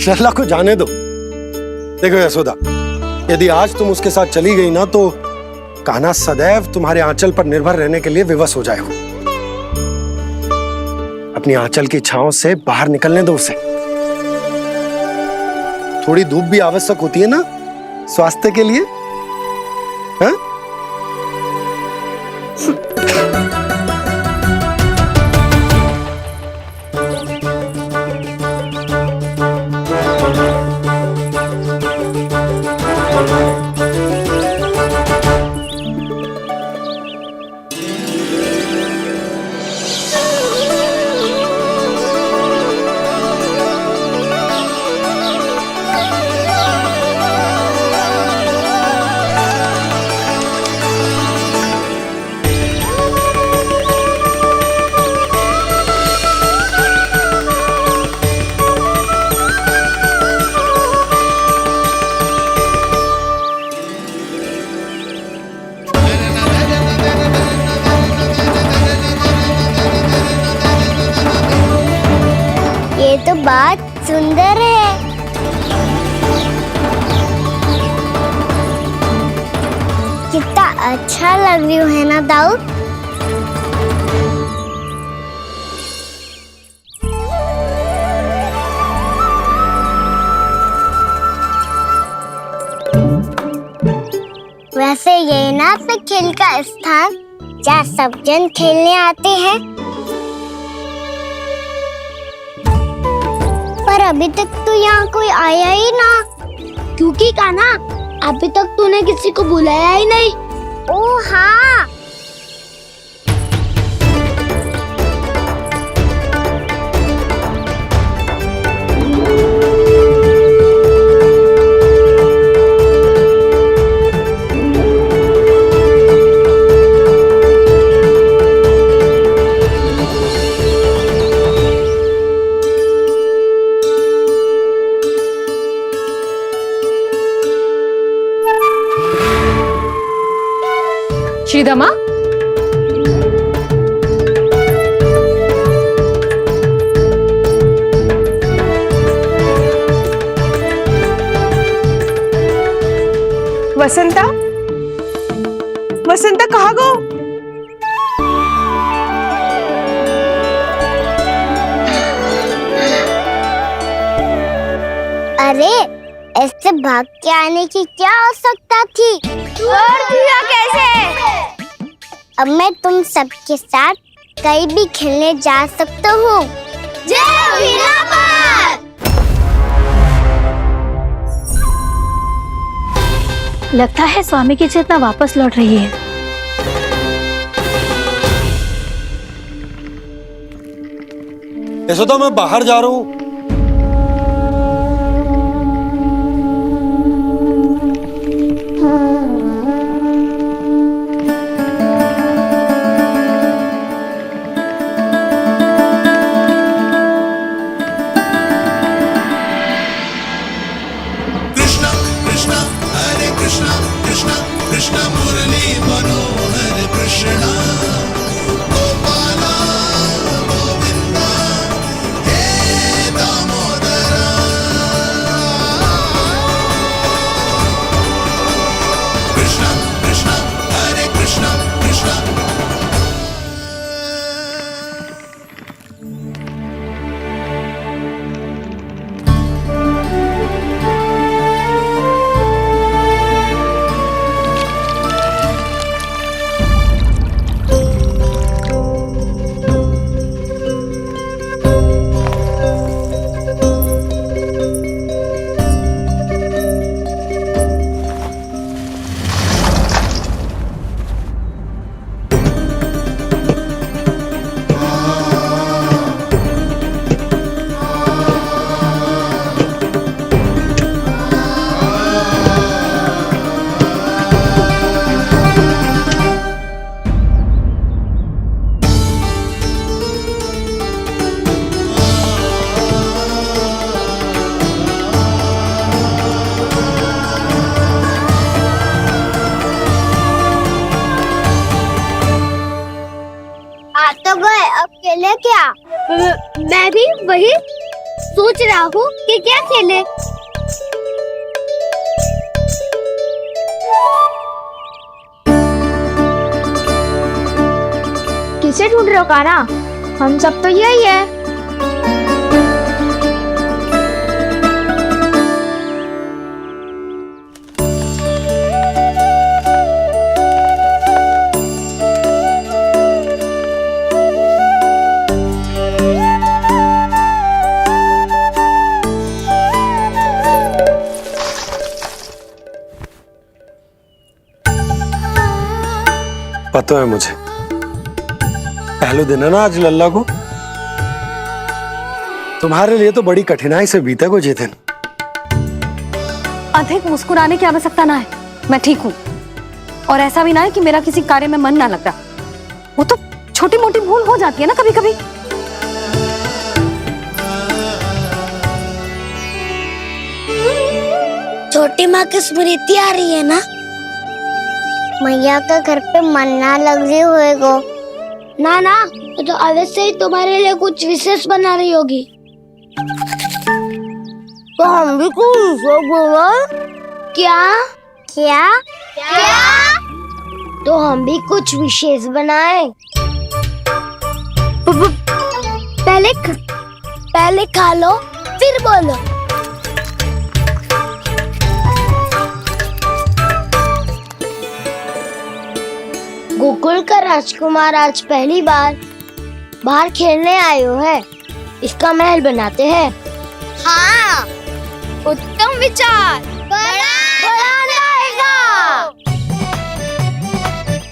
शर्ला को जाने दो। देखो यशोदा, यदि आज तुम उसके साथ चली गई ना तो कान्हा सदैव तुम्हारे आंचल पर निर्भर रहने के लिए विवश हो जाएगा। अपनी आंचल की छांव से बाहर निकलने दो उसे। थोड़ी धूप भी आवश्यक होती है ना स्वास्थ्य के लिए, हाँ? ये तो बात सुंदर है। कितना अच्छा लग रही है ना दाऊ। वैसे ये ना तो खेल का स्थान जहाँ सब जन खेलने आते हैं, पर अभी तक तो यहाँ कोई आया ही ना। क्योंकि कान्हा, अभी तक तूने किसी को बुलाया ही नहीं। ओह हाँ, श्रीदमा, वसंता, वसंता कहाँ गो? अरे ऐसे भाग के आने की क्या आवश्यकता थी? छोड़ दिया कैसे? अब मैं तुम सबके साथ कहीं भी खेलने जा सकता हूँ। जय वीरापाद! लगता है स्वामी की चेतना वापस लौट रही है। यशोदा, मैं बाहर जा रहा हूँ। कृष्ण मुरली मनोहर कृष्ण गोपाला गोविंदा हे दामोदरा। कृष्ण कृष्ण हरे कृष्ण कृष्ण। आ तो गए, अब खेले क्या? मैं भी वही सोच रहा हूँ कि क्या खेले। किसे ढूंढ रहे हो काना? हम सब तो यही है। पता है मुझे, पहले दिन है ना आज लल्ला को। तुम्हारे लिए तो बड़ी कठिनाई से बीता को जितिन। अधिक मुस्कुराने की आवश्यकता ना है, मैं ठीक हूँ। और ऐसा भी ना है कि मेरा किसी कार्य में मन ना लग रहा। वो तो छोटी मोटी भूल हो जाती है ना कभी कभी। छोटी माँ की स्मृति आ रही है ना? मैया का घर पे मन ना लग रही होएगो। ना ना, तो अवश्य ही तुम्हारे लिए कुछ विशेष बना रही होगी। तो हम भी कुछ विशेष बोलो। क्या क्या क्या? तो हम भी कुछ विशेष बनाए। पहले खा लो फिर बोलो। गोकुल का राजकुमार आज पहली बार बाहर खेलने आए हो है, इसका महल बनाते हैं। हाँ, उत्तम विचार। बनाना आएगा।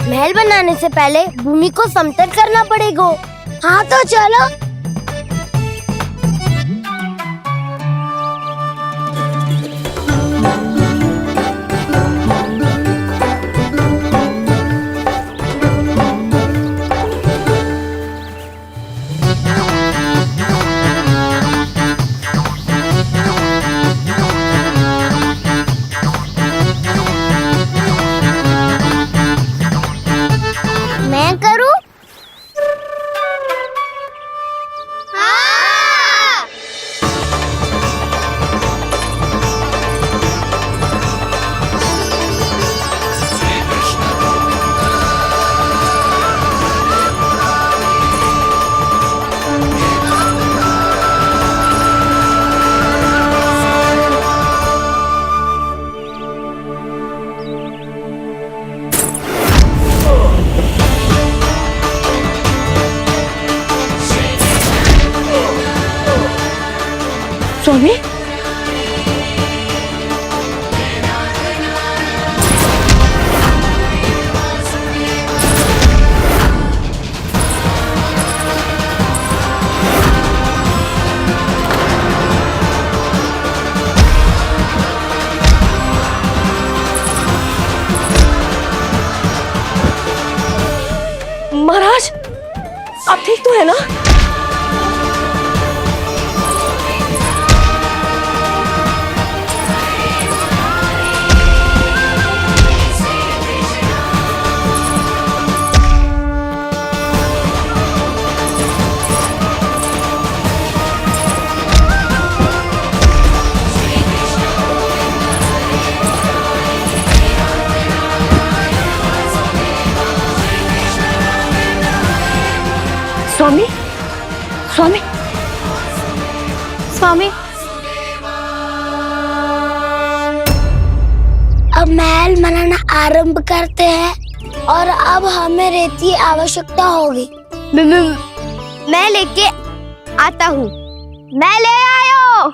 महल बनाने से पहले भूमि को समतल करना पड़ेगा। हाँ तो चलो। मैं करूं? हाँ। स्वामी, महाराज आप ठीक तो है ना? स्वामी, स्वामी, स्वामी, अब महल बनाना आरंभ करते हैं और अब हमें रेत की आवश्यकता होगी। मैं लेके आता हूँ। मैं ले आयो।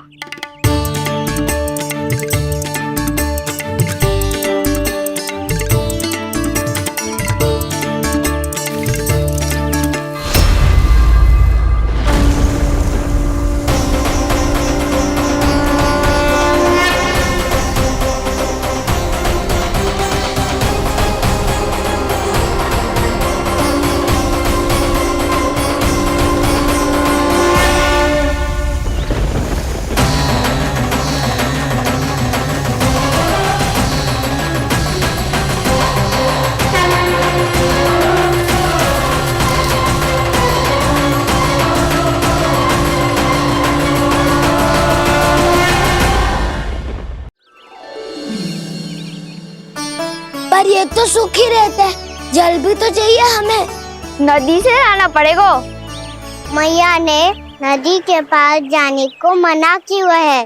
पर ये तो सूखी रहता है, जल भी तो चाहिए हमें। नदी से लाना पड़ेगा। मैया ने नदी के पास जाने को मना किया है।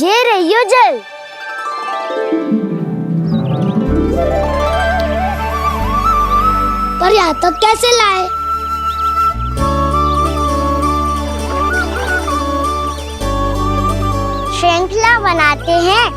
ये रहियो जल। पर यहाँ तक कैसे लाए? श्रृंखला बनाते हैं।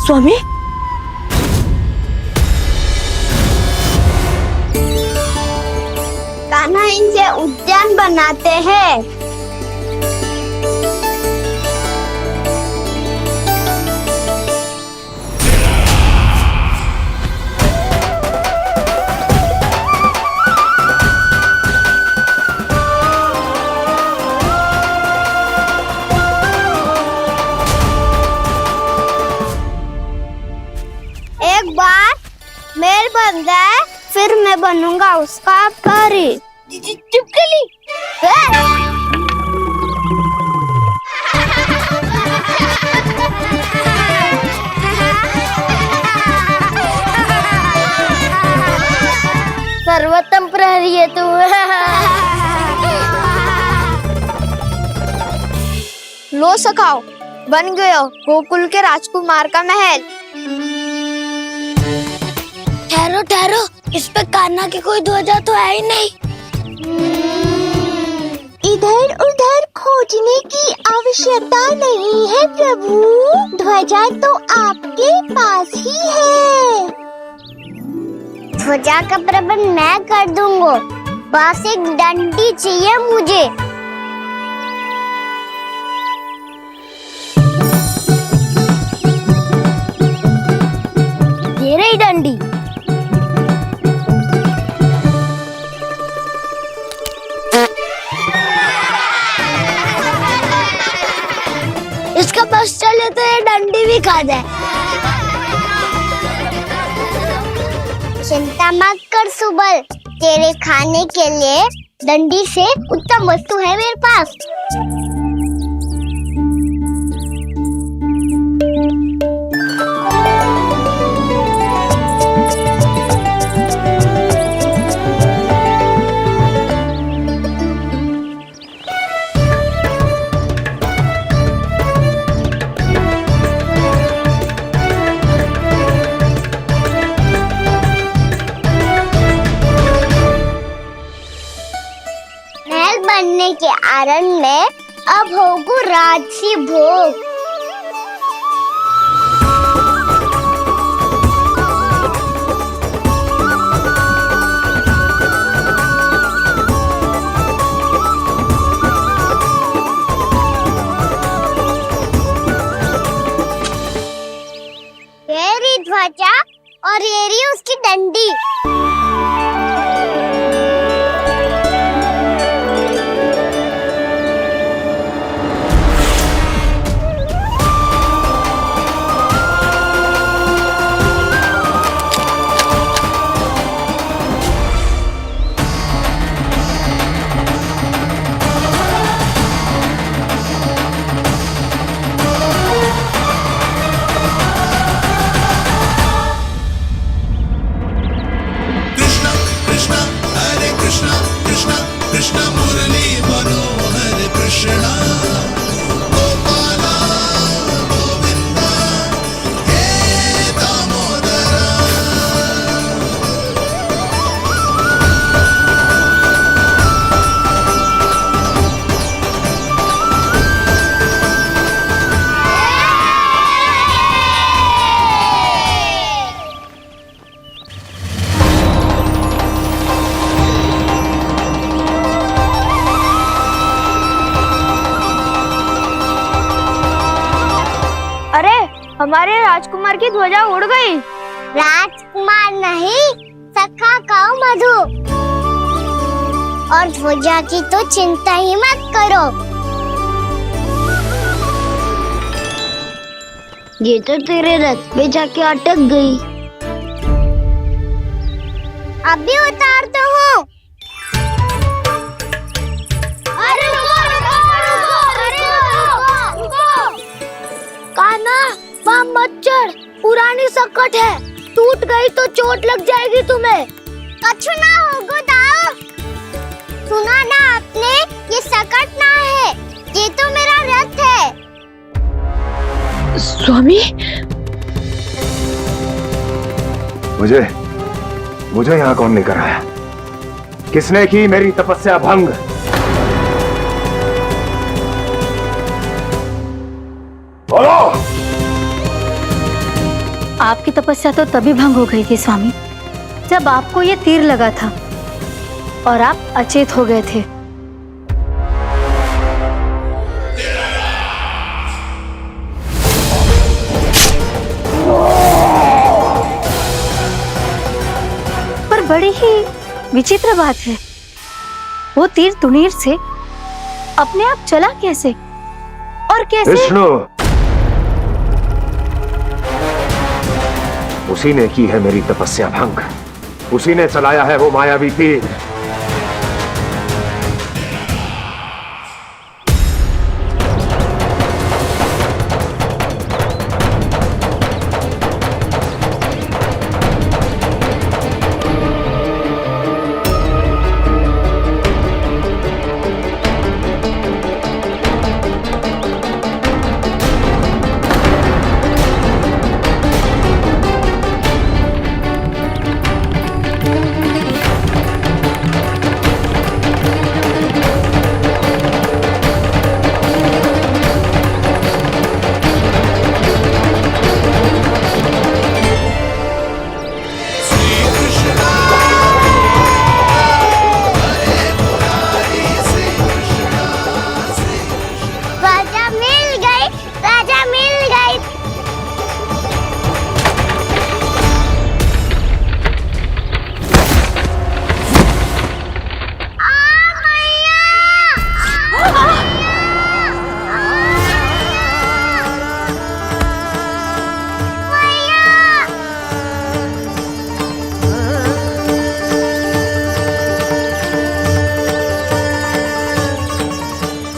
स्वामी, कान्हा इनसे उद्यान बनाते हैं। एक बार मेल बन जाए फिर मैं बनूंगा उसका परी। चुपकली। सर्वोत्तम प्रहरी है तू। लो सखाओ, बन गयो गोकुल के राजकुमार का महल। ठहरो ठहरो, इस पे कान्हा की कोई ध्वजा तो है ही नहीं। इधर उधर खोजने की आवश्यकता नहीं है प्रभु, ध्वजा तो आपके पास ही है। ध्वजा का प्रबंध मैं कर दूंगा, बस एक डंडी चाहिए मुझे। ये रही डंडी। इसका बस चले तो ये डंडी भी खा जाए। चिंता मत कर सुबल, तेरे खाने के लिए डंडी से उत्तम वस्तु है मेरे पास। बनने के आनंद में अब होगू राजसी भोग। ये रही ध्वजा और ये रही उसकी डंडी। हमारे राजकुमार की ध्वजा उड़ गई। राजकुमार नहीं, सखा कहो मधु। और ध्वजा की तो चिंता ही मत करो। ये तो तेरे रथ पे जाके अटक गई। अभी उतारता हूँ। अरे रुको। कान्हा, वहाँ मत चढ़, पुरानी सकट है, टूट गई तो चोट लग जाएगी तुम्हें। कछु ना होगा दाऊ। सुना ना आपने, ये सकट ना है, ये तो मेरा रथ है। स्वामी, मुझे यहाँ कौन लेकर आया? किसने की मेरी तपस्या भंग? बोलो। आपकी तपस्या तो तभी भंग हो गई थी स्वामी, जब आपको ये तीर लगा था और आप अचेत हो गए थे। पर बड़ी ही विचित्र बात है, वो तीर तुनीर से अपने आप चला कैसे और कैसे? विष्णु, उसी ने की है मेरी तपस्या भंग, उसी ने चलाया है वो मायावी तीर। राजा मिल गई।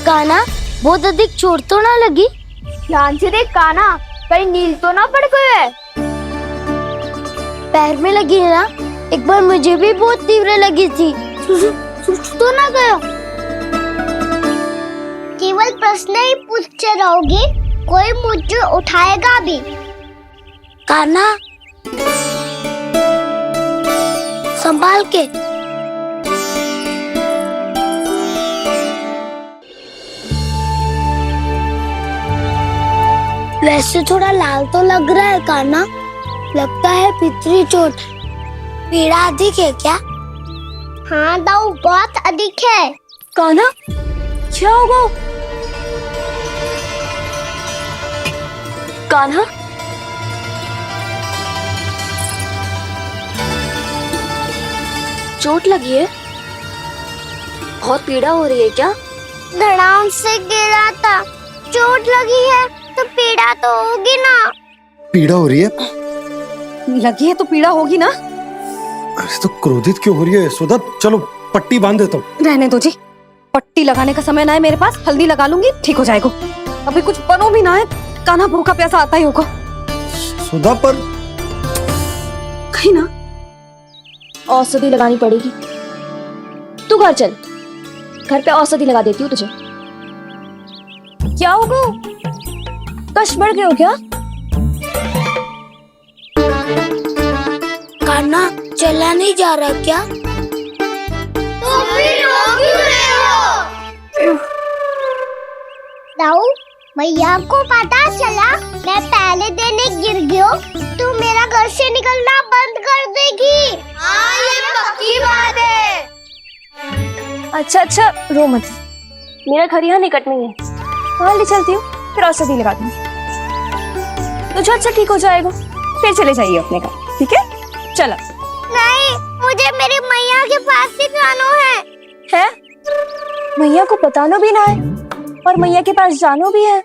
कान्हा, बहुत अधिक चोट तो ना लगी? ध्यान से देख कान्हा, कहीं नील तो ना पड़ गए? पैर में लगी है ना? एक बार मुझे भी बहुत तीव्र लगी थी। सूझ तो ना गया? केवल प्रश्न ही पूछते रहोगे, कोई मुझे उठाएगा भी? कान्हा, संभाल के। वैसे थोड़ा लाल तो लग रहा है कान्हा, लगता है पितरी चोट। पीड़ा अधिक है क्या? हाँ दाऊ, बहुत अधिक है। कान्हा, क्या होगा? कान्हा, चोट लगी है? बहुत पीड़ा हो रही है क्या? धड़ाम से गिरा था, चोट लगी है तो पीड़ा तो होगी ना। पीड़ा हो रही है? लगी है तो पीड़ा होगी ना। अरे तो क्रोधित क्यों हो रही है यशोदा? चलो पट्टी बांध देता हूँ। रहने दो जी, पट्टी लगाने का समय ना है मेरे पास, हल्दी लगा लूंगी, ठीक हो जाएगा। अभी कुछ बनो भी ना है, कान्हा भूखा प्यासा आता ही होगा। सुधा पर कहीं ना औषधि लगानी पड़ेगी। तू घर चल, घर पे औषधि लगा देती हूँ तुझे। क्या होगा? कष्ट बढ़ गए हो क्या? कान्हा, चला नहीं जा रहा क्या? तो फिर रो क्यों रहे हो? दाऊ, भैया को पता चला मैं पहले दिन ही गिर गया तो मेरा घर से निकलना बंद कर देगी। हाँ, ये पक्की बात है। अच्छा, रो मत। मेरा घर यहाँ निकट में है, वहाँ ले चलती हूँ, फिर औषधि लगा दूंगी। तो झट से ठीक हो जाएगा। फिर चले जाइए अपने घर, ठीक है? चलो। नहीं, मुझे मेरी मैया के पास ही जाना है। मैया को बताना भी ना है और मैया के पास जानो भी है।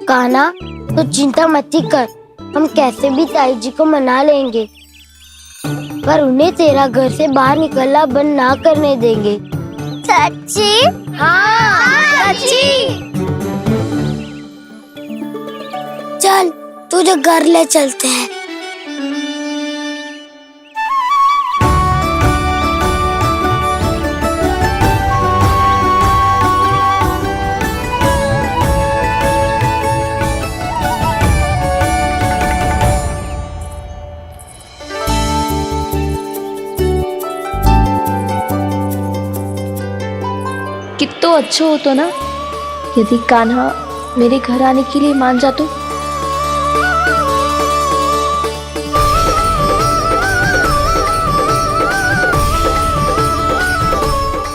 कान्हा, तो चिंता मत ही कर, हम कैसे भी ताई जी को मना लेंगे, पर उन्हें तेरा घर से बाहर निकलना बंद ना करने देंगे। सच्ची? हाँ, सच्ची। चल तुझे घर ले चलते हैं। कितना अच्छा होता ना यदि कान्हा मेरे घर आने के लिए मान जातो।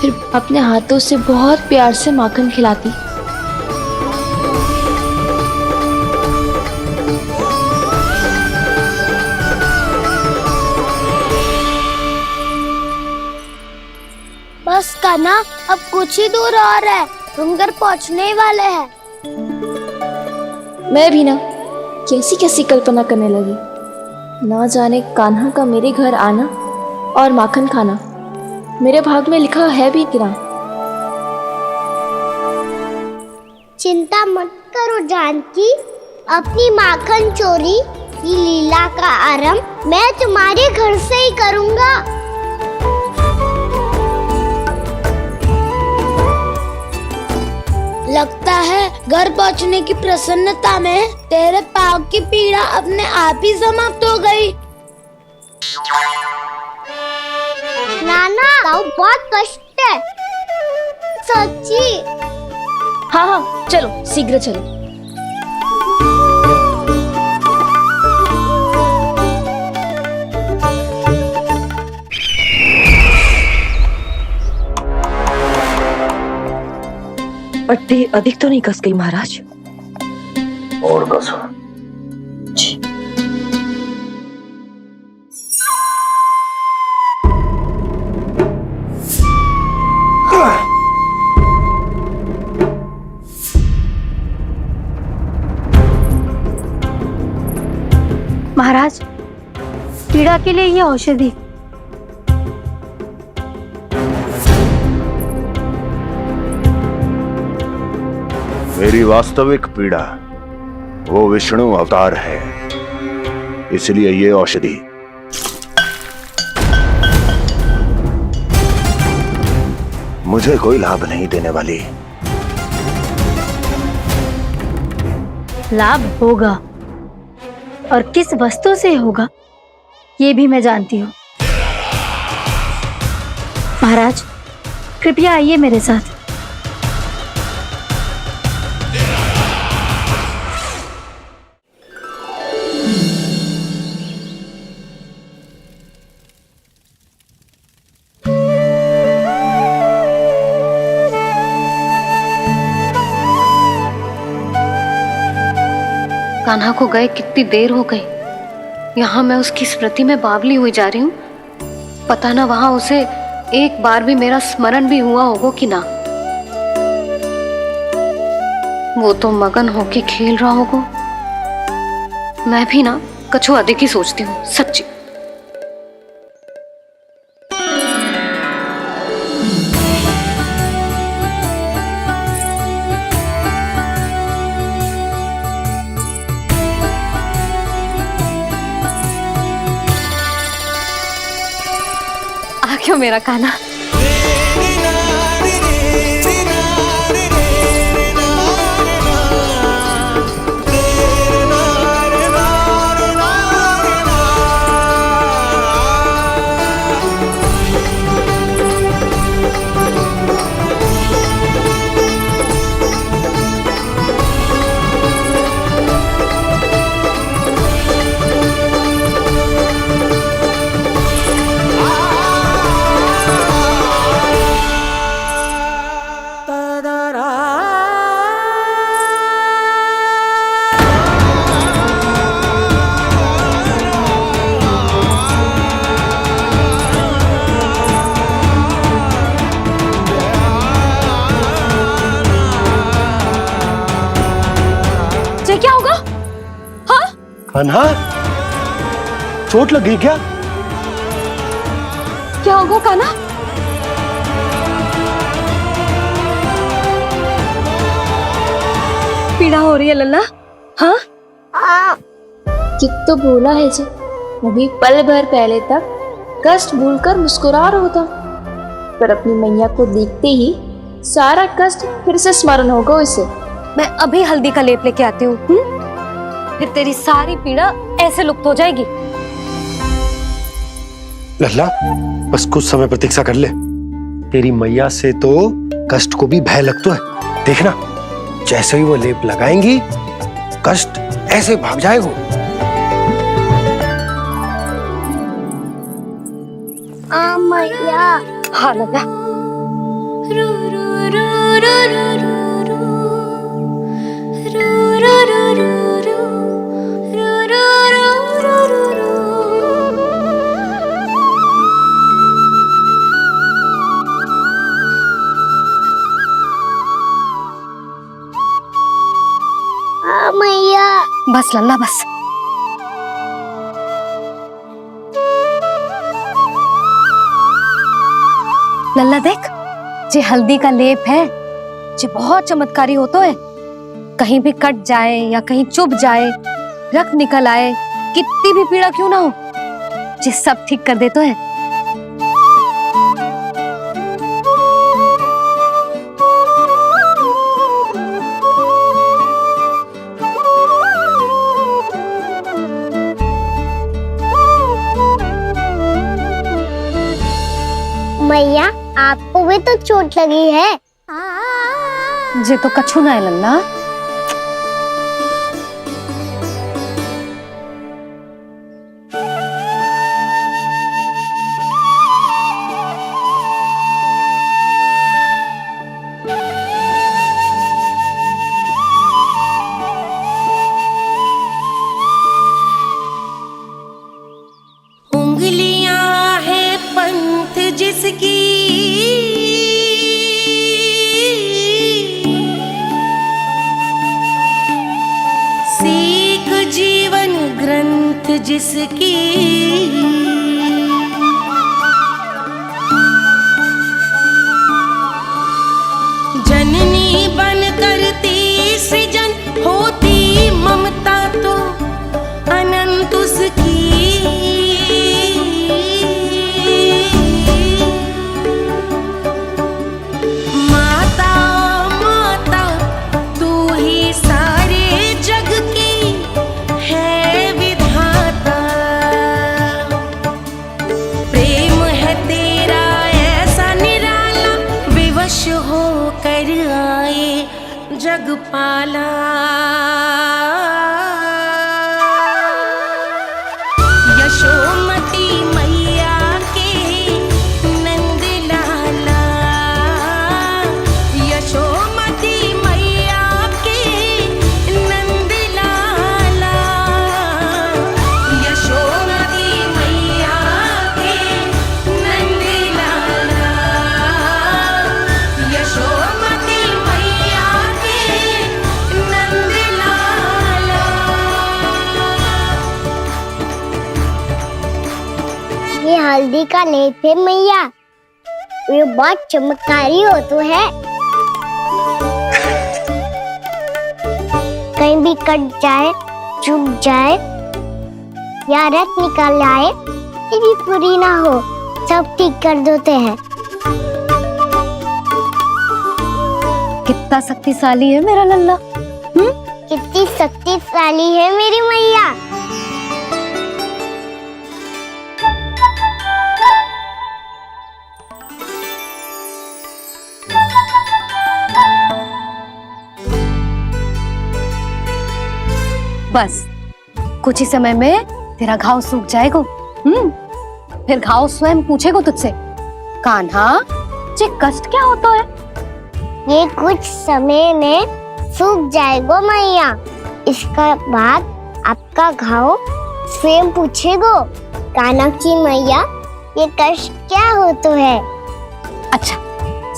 फिर अपने हाथों से बहुत प्यार से माखन खिलाती। बस कान्हा, अब कुछ ही दूर और है, हम घर पहुंचने ही वाले हैं। मैं भी ना कैसी कैसी कल्पना करने लगी। ना जाने कान्हा का मेरे घर आना और माखन खाना मेरे भाग में लिखा है भी कि ना। चिंता मत करो जानकी, अपनी माखन चोरी की लीला का आरंभ मैं तुम्हारे घर से ही करूंगा। लगता है घर पहुंचने की प्रसन्नता में तेरे पाँव की पीड़ा अपने आप ही समाप्त हो गई। नाना, पाँव बहुत कष्ट है। सच्ची? हाँ हाँ, चलो शीघ्र चलो। पट्टी अधिक तो नहीं कस गई महाराज? और कसो। महाराज, पीड़ा के लिए ये औषधि। मेरी वास्तविक पीड़ा वो विष्णु अवतार है, इसलिए ये औषधि। मुझे कोई लाभ नहीं देने वाली। लाभ होगा, और किस वस्तु से होगा ये भी मैं जानती हूँ। महाराज, कृपया आइए मेरे साथ। कान्हा को गए कितनी देर हो गई। यहाँ मैं उसकी स्मृति में बावली हुई जा रही हूँ। पता ना वहां उसे एक बार भी मेरा स्मरण भी हुआ होगा कि ना। वो तो मगन होके खेल रहा होगा। मैं भी ना कछु अधिक ही सोचती हूँ, सच्ची। आ क्यों मेरा कान्हा? कान्हा, चोट लग गई क्या? क्या होगा कान्हा? पीड़ा हो रही है लल्ला? हाँ? कित तो बोला है जी, अभी पल भर पहले तक कष्ट भूलकर मुस्कुरा रहा था, पर अपनी मैया को देखते ही सारा कष्ट फिर से स्मरण होगा उसे। मैं अभी हल्दी का लेप लेके आती हूँ, फिर तेरी सारी पीड़ा ऐसे लुप्त हो जाएगी। लल्ला, बस कुछ समय प्रतीक्षा कर ले। तेरी मैया से तो कष्ट को भी भय लगता है। देखना, जैसे ही वो लेप लगाएंगी, कष्ट ऐसे भाग जाएगा। मैया। हाँ लल्ला। मैया। बस लल्ला बस। लल्ला देख, जे हल्दी का लेप है, जे बहुत चमत्कारी होतो है। कहीं भी कट जाए या कहीं चुभ जाए, रक्त निकल आए, कितनी भी पीड़ा क्यों ना हो, जे सब ठीक कर देतो है। मैया, आपको भी तो चोट लगी है। जे तो कछु ना है लल्ला। उंगलियां है पंथ जिसकी, सीख जीवन ग्रंथ जिसकी, जननी बन करती सृजन होती ममता तो अनंत उसकी। जगपाला यशोमती मैया के नंद लाला, यशोमती मैया के नंद लाला, यशोमती मैया के नंद लाला, यशोमती मैया नंद लाला। ये हल्दी का लेप है मैया, ये बहुत चमत्कारी हो तो है। कहीं भी कट जाए, चुभ जाए या रक्त निकल आए, ये भी पूरी ना हो, सब ठीक कर देते हैं। कितना शक्तिशाली है मेरा लल्ला। कितनी शक्तिशाली है मेरी मैया। बस कुछ ही समय में तेरा घाव सूख जाएगा। फिर घाव स्वयं पूछेगा तुझसे, कान्हा जे कष्ट क्या होता है? ये कुछ समय में सूख जाएगा मैया। इसका बाद आपका घाव स्वयं पूछेगो, कान्हा की मैया ये कष्ट क्या होता है। अच्छा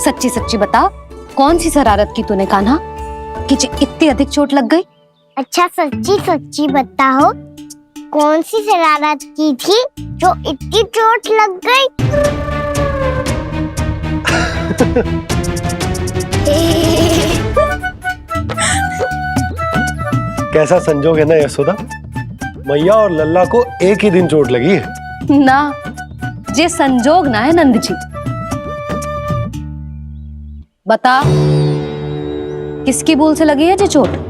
सच्ची सच्ची बता, कौन सी शरारत की तूने कान्हा कि इतनी अधिक चोट लग गई? अच्छा सच्ची सच्ची बताओ, कौन सी शरारत की थी जो इतनी चोट लग गई? कैसा संजोग है ना यशोदा, मैया और लल्ला को एक ही दिन चोट लगी है। ना, ये संजोग ना है नंद जी। बता, किसकी भूल से लगी है ये चोट?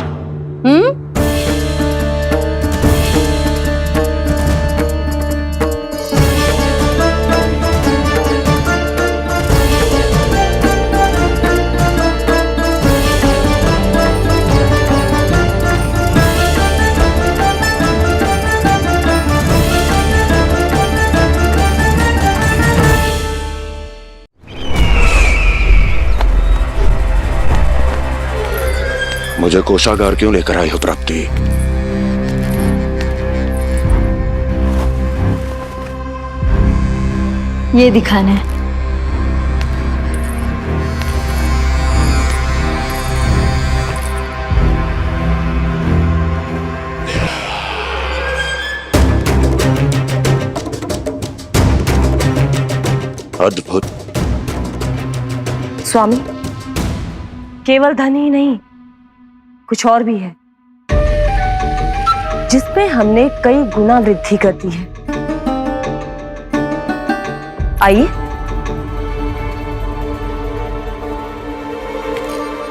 मुझे कोषागार क्यों लेकर आई हो प्राप्ति? ये दिखाना है। अद्भुत। स्वामी, केवल धन ही नहीं, कुछ और भी है जिसमें हमने कई गुना वृद्धि कर दी है। आइए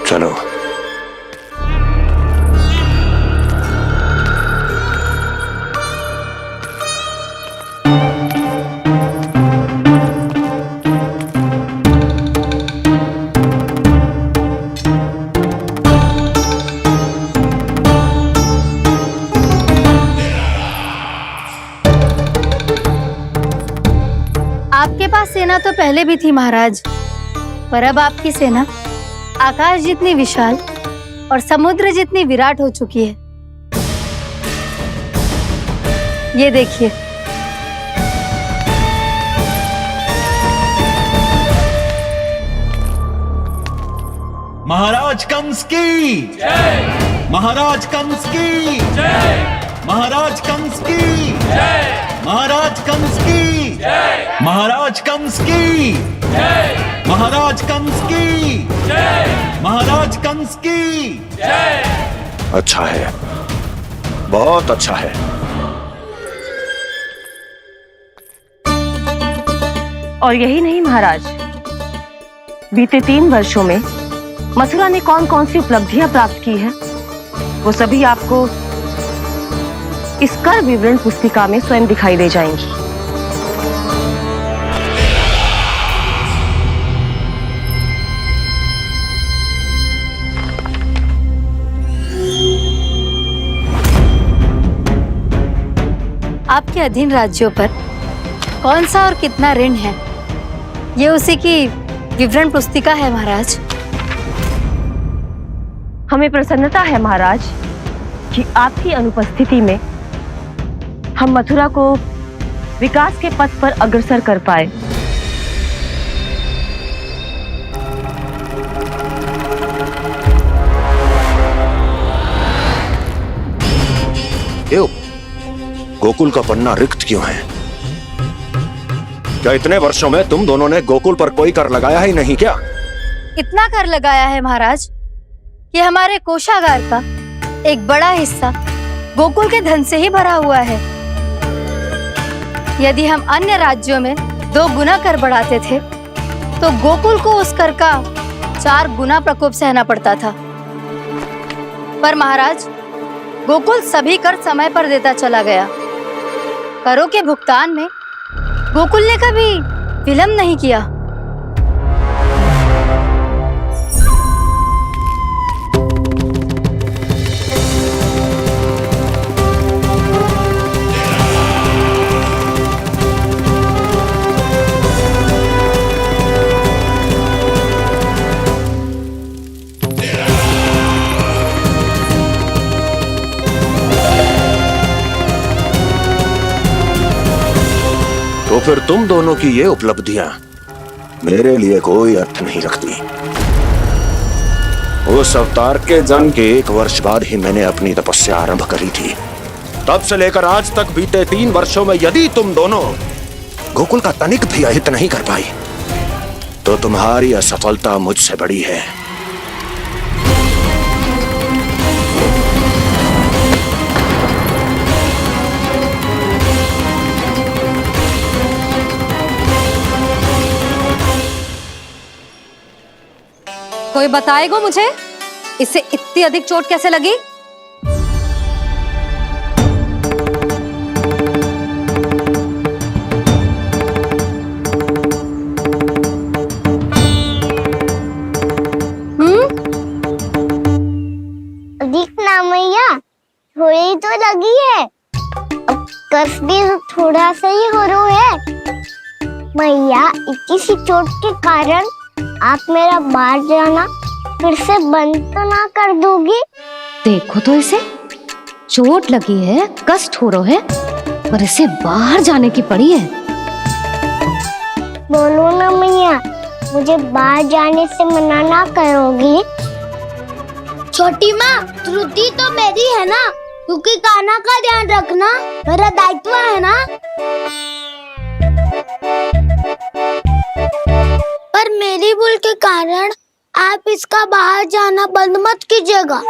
चलो। आपके पास सेना तो पहले भी थी महाराज, पर अब आपकी सेना आकाश जितनी विशाल और समुद्र जितनी विराट हो चुकी है। ये देखिए। महाराज कंस की जय, महाराज कंस की जय, महाराज कंस की जय, महाराज कंस की जय, महाराज कंस की जय, महाराज कंस की जय, महाराज कंस की जय। अच्छा है, बहुत अच्छा है। और यही नहीं महाराज, बीते 3 वर्षों में मथुरा ने कौन कौन सी उपलब्धियां प्राप्त की है, वो सभी आपको इस कर विवरण पुस्तिका में स्वयं दिखाई दे जाएंगी। आपके अधीन राज्यों पर कौन सा और कितना ऋण है, ये उसी की विवरण पुस्तिका है महाराज। हमें प्रसन्नता है महाराज कि आपकी अनुपस्थिति में हम मथुरा को विकास के पथ पर अग्रसर कर पाए। क्यों? गोकुल का पन्ना रिक्त क्यों है? क्या इतने वर्षों में तुम दोनों ने गोकुल पर कोई कर लगाया ही नहीं क्या? इतना कर लगाया है महाराज कि हमारे कोषागार का एक बड़ा हिस्सा गोकुल के धन से ही भरा हुआ है। यदि हम अन्य राज्यों में 2 गुना कर बढ़ाते थे तो गोकुल को उस कर का 4 गुना प्रकोप सहना पड़ता था। पर महाराज, गोकुल सभी कर समय पर देता चला गया। करों के भुगतान में गोकुल ने कभी विलंब नहीं किया। तो फिर तुम दोनों की ये उपलब्धियां मेरे लिए कोई अर्थ नहीं रखती। उस अवतार के जन्म के 1 वर्ष बाद ही मैंने अपनी तपस्या आरंभ करी थी। तब से लेकर आज तक बीते 3 वर्षों में यदि तुम दोनों गोकुल का तनिक भी अहित नहीं कर पाई तो तुम्हारी असफलता मुझसे बड़ी है। कोई बताएगा मुझे इसे इतनी अधिक चोट कैसे लगी? दिखना मैया, थोड़ी तो लगी है, अब कस भी थोड़ा सा ही हो रहा है। मैया, इतनी सी चोट के कारण आप मेरा बाहर जाना फिर से बंद तो ना कर दोगी? देखो तो इसे, चोट लगी है, कष्ट हो रहा है, पर इसे बाहर जाने की पड़ी है। बोलो ना मैया, मुझे बाहर जाने से मना ना करोगी? छोटी माँ, त्रुटि तो मेरी है ना, क्योंकि कान्हा का ध्यान रखना मेरा दायित्व है ना। पर मेरी भूल के कारण आप इसका बाहर जाना बंद मत कीजिएगा।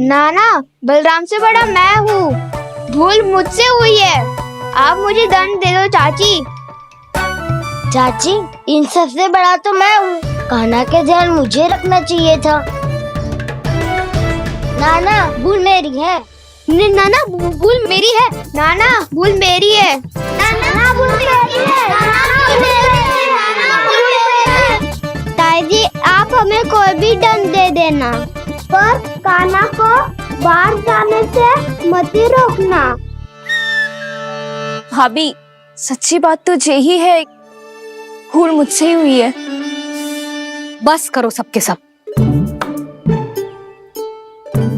नाना, बलराम से बड़ा मैं हूँ, भूल मुझसे हुई है, आप मुझे दंड दे दो चाची। चाची, इन सबसे बड़ा तो मैं हूँ, कान्हा के ध्यान मुझे रखना चाहिए था। नाना, भूल मेरी है। नाना, भूल मेरी है। नाना, भूल मेरी है। नाना, भूल मेरी है। ताई जी, आप हमें कोई भी दंड दे देना, पर कान्हा को बाहर जाने से मत ही रोकना। भाभी, सच्ची बात तो यही है, भूल मुझसे ही हुई है। बस करो सबके सब।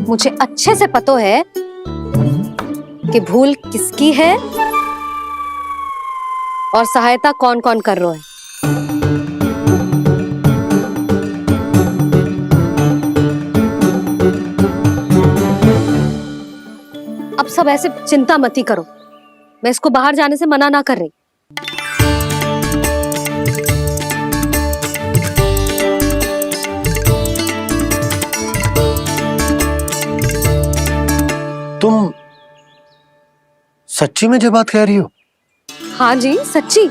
मुझे अच्छे से पता है कि भूल किसकी है और सहायता कौन कौन कर रहा है। अब सब ऐसे चिंता मत ही करो, मैं इसको बाहर जाने से मना ना कर रही। तुम सच्ची में जो बात कह रही हो? हाँ जी, सच्ची।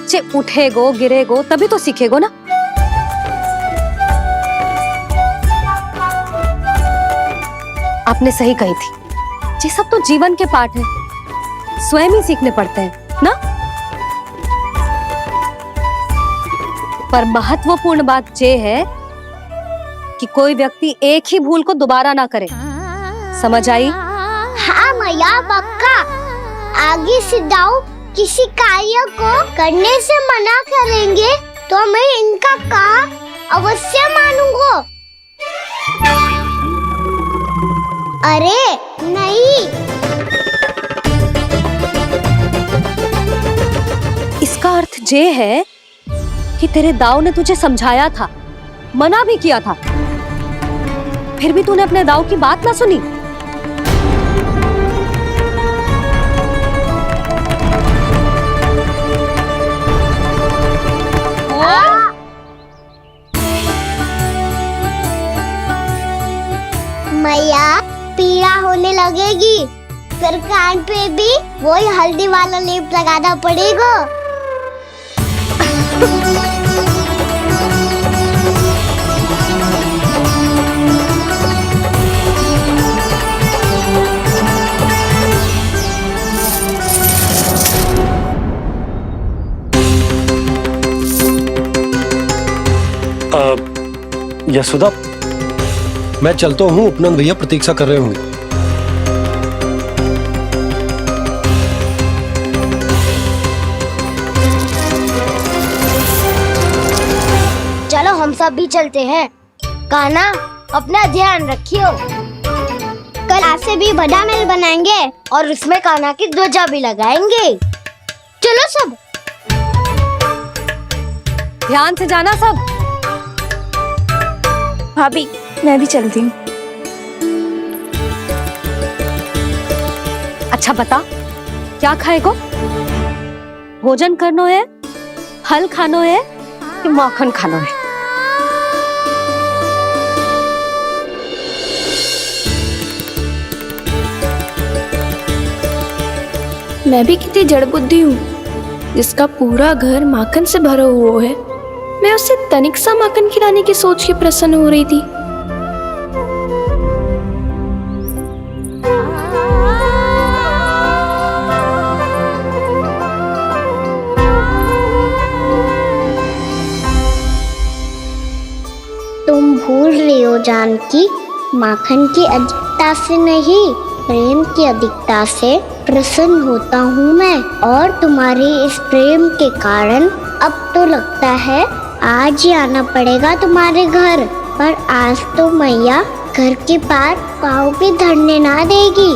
जे उठेगो गिरेगो तभी तो सीखेगो ना। आपने सही कही थी, ये सब तो जीवन के पाठ है, स्वयं ही सीखने पड़ते हैं ना। पर महत्वपूर्ण बात ये है कि कोई व्यक्ति एक ही भूल को दोबारा ना करे, समझ आई? हाँ मैया, पक्का। आगे से दाऊ किसी कार्य को करने से मना करेंगे तो मैं इनका कहा अवश्य मानूंगा। अरे नहीं, इसका अर्थ ये है कि तेरे दाऊ ने तुझे समझाया था, मना भी किया था, फिर भी तूने अपने दाऊ की बात ना सुनी। मैया, पीड़ा होने लगेगी, फिर कान पे भी वही हल्दी वाला लेप लगाना पड़ेगा। यशोदा, मैं चलता हूँ, उपनंद भैया प्रतीक्षा कर रहे होंगे। चलो हम सब भी चलते हैं। कान्हा, अपना ध्यान रखियो। कल आज से भी बड़ा महल बनाएंगे और उसमें कान्हा की ध्वजा भी लगाएंगे। चलो सब। ध्यान से जाना सब। भाभी, मैं भी चलती हूँ। अच्छा बता, क्या खाएगो? भोजन करनो है, हल खानो है कि माखन खानो है? मैं भी कितनी जड़ बुद्धि हूँ, जिसका पूरा घर माखन से भरा हुआ है। मैं उससे तनिक सा माखन खिलाने की सोच के प्रसन्न हो रही थी। तुम भूल रही हो जानकी, माखन की अधिकता से नहीं, प्रेम की अधिकता से प्रसन्न होता हूँ मैं। और तुम्हारे इस प्रेम के कारण अब तो लगता है आज ही आना पड़ेगा तुम्हारे घर। पर आज तो मैया घर के पार पाँव भी धरने ना देगी।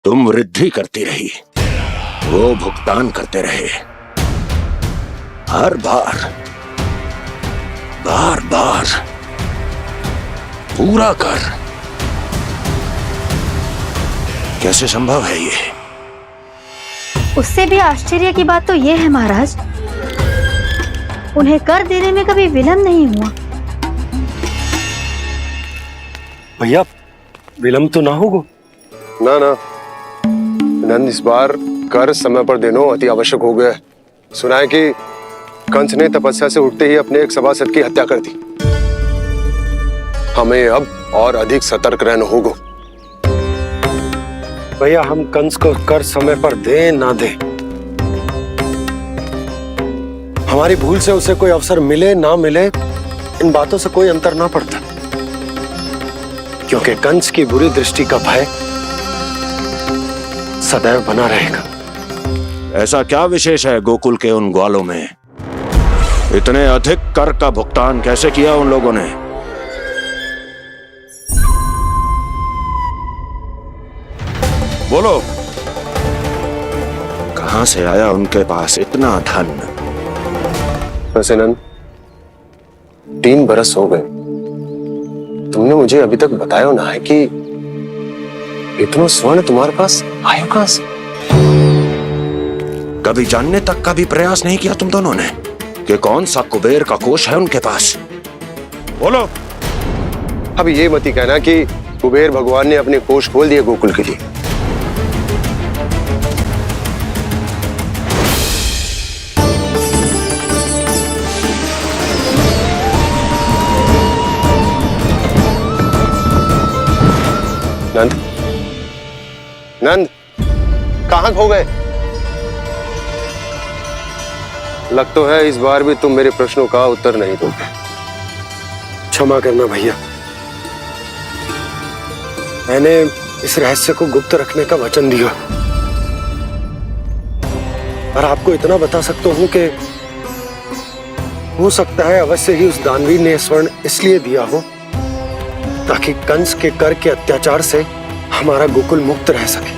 तुम वृद्धि करती रही, वो भुगतान करते रहे। हर बार बार बार पूरा कर। कैसे संभव है ये? उससे भी आश्चर्य की बात तो ये है महाराज, उन्हें कर देने में कभी विलम्ब नहीं हुआ। भैया विलम्ब तो ना होगा? ना ना नंद, इस बार कर समय पर देना अति आवश्यक हो गया है। सुना है कि कंस ने तपस्या से उठते ही अपने एक सभासद की हत्या कर दी। हमें अब और अधिक सतर्क रहना होगा। भैया हम कंस को कर समय पर दे ना दे, हमारी भूल से उसे कोई अवसर मिले ना मिले, इन बातों से कोई अंतर ना पड़ता। क्योंकि कंस की बुरी दृष्टि का भय सदैव बना रहेगा। ऐसा क्या विशेष है गोकुल के उन ग्वालों में? इतने अधिक कर का भुगतान कैसे किया उन लोगों ने? बोलो, कहां से आया उनके पास इतना धन? वैसे नंद, 3 बरस हो गए, तुमने मुझे अभी तक बताया ना है कि इतना स्वर्ण तुम्हारे पास आया कहां से? कभी जानने तक का भी प्रयास नहीं किया तुम दोनों ने कि कौन सा कुबेर का कोष है उनके पास? बोलो। अब ये मत ही कहना कि कुबेर भगवान ने अपने कोष खोल दिए गोकुल के लिए। नंद, नंद, कहां खो गए? लग तो है इस बार भी तुम मेरे प्रश्नों का उत्तर नहीं दोगे। क्षमा करना भैया, मैंने इस रहस्य को गुप्त रखने का वचन दिया। और आपको इतना बता सकता हूं कि हो सकता है अवश्य ही उस दानवीर ने स्वर्ण इसलिए दिया हो ताकि कंस के कर के अत्याचार से हमारा गोकुल मुक्त रह सके।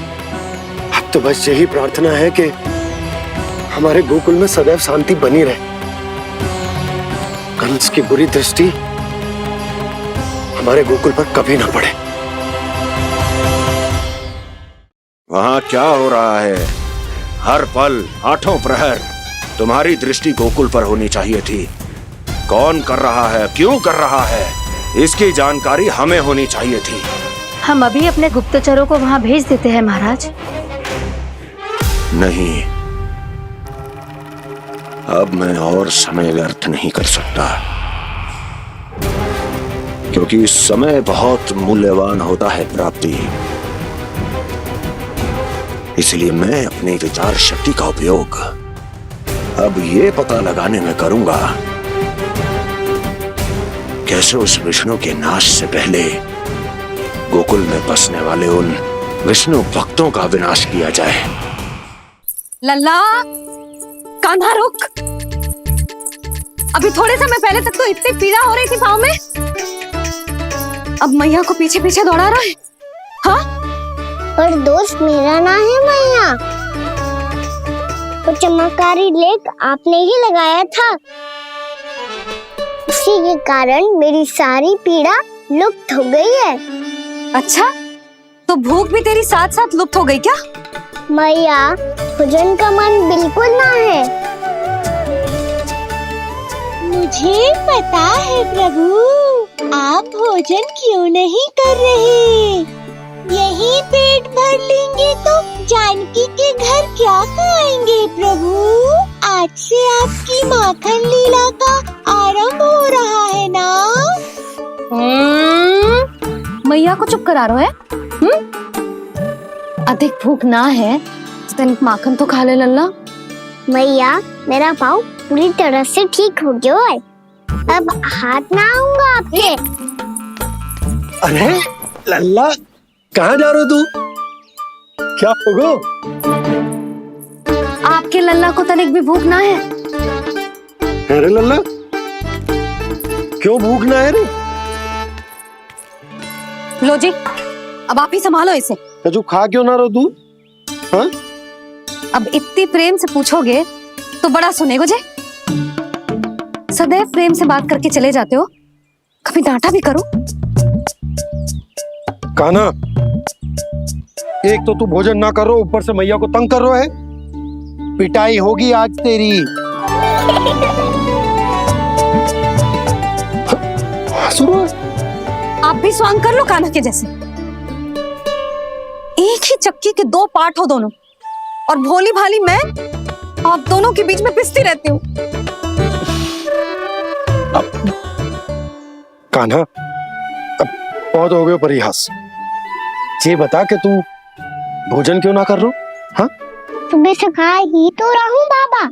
अब तो बस यही प्रार्थना है कि हमारे गोकुल में सदैव शांति बनी रहे, कंस की बुरी दृष्टि हमारे गोकुल पर कभी ना पड़े। वहां क्या हो रहा है? हर पल, आठों प्रहर तुम्हारी दृष्टि गोकुल पर होनी चाहिए थी। कौन कर रहा है, क्यों कर रहा है, इसकी जानकारी हमें होनी चाहिए थी। हम अभी अपने गुप्तचरों को वहां भेज देते हैं महाराज। नहीं, अब मैं और समय व्यर्थ नहीं कर सकता, क्योंकि समय बहुत मूल्यवान होता है प्राप्ति। इसलिए मैं अपनी विचार शक्ति का उपयोग अब ये पता लगाने में करूंगा कैसे उस विष्णु के नाश से पहले गोकुल में बसने वाले उन विष्णु भक्तों का विनाश किया जाए। लल्ला, कान्हा रुक। अभी थोड़े समय पहले तक तो इतनी पीड़ा हो रही थी पाँव में, अब मैया को पीछे पीछे दौड़ा रहा है। हाँ, पर दोष मेरा ना है मैया, वो चमत्कारी लेख आपने ही लगाया था। उसी के कारण मेरी सारी पीड़ा लुप्त हो गई है। अच्छा, तो भूख भी तेरी साथ साथ लुप्त हो गई क्या? मैया, भोजन का मन बिल्कुल ना है। मुझे पता है प्रभु, आप भोजन क्यों नहीं कर रहे। यही पेट भर लेंगे तो जानकी के घर क्या खाएंगे प्रभु। आज से आपकी माखन लीला का आरंभ हो रहा है ना। मैया को चुप करा रहे है? अधिक भूख ना है तो तनिक माखन तो खा ले लल्ला। मैया, मेरा पाँव पूरी तरह से ठीक हो गया है। अब हाथ ना आऊंगा आपके। अरे लल्ला, कहाँ जा रहे हो तू? क्या होगा? आपके लल्ला को तनिक भी भूख ना है? अरे लल्ला, क्यों भूख ना है रे? लो जी, अब आप ही संभालो इसे। तू खा क्यों ना रहो तू? हाँ? अब इतनी प्रेम से पूछोगे तो बड़ा सुनेगो जे। सदैव प्रेम से बात करके चले जाते हो, कभी डांटा भी करो। कान्हा, एक तो तू भोजन ना करो, ऊपर से मैया को तंग कर रहा है। पिटाई होगी आज तेरी। आप भी स्वांग कर लो कान्हा के जैसे। एक ही चक्की के दो पार्ट हो दोनों, और भोली भाली मैं आप दोनों के बीच में पिसती रहती हूँ। कान्हा, अब बहुत हो गए परिहास। ये बता कि तू भोजन क्यों ना कर रो? हाँ? सुबह से खा ही तो रहा हूँ बाबा।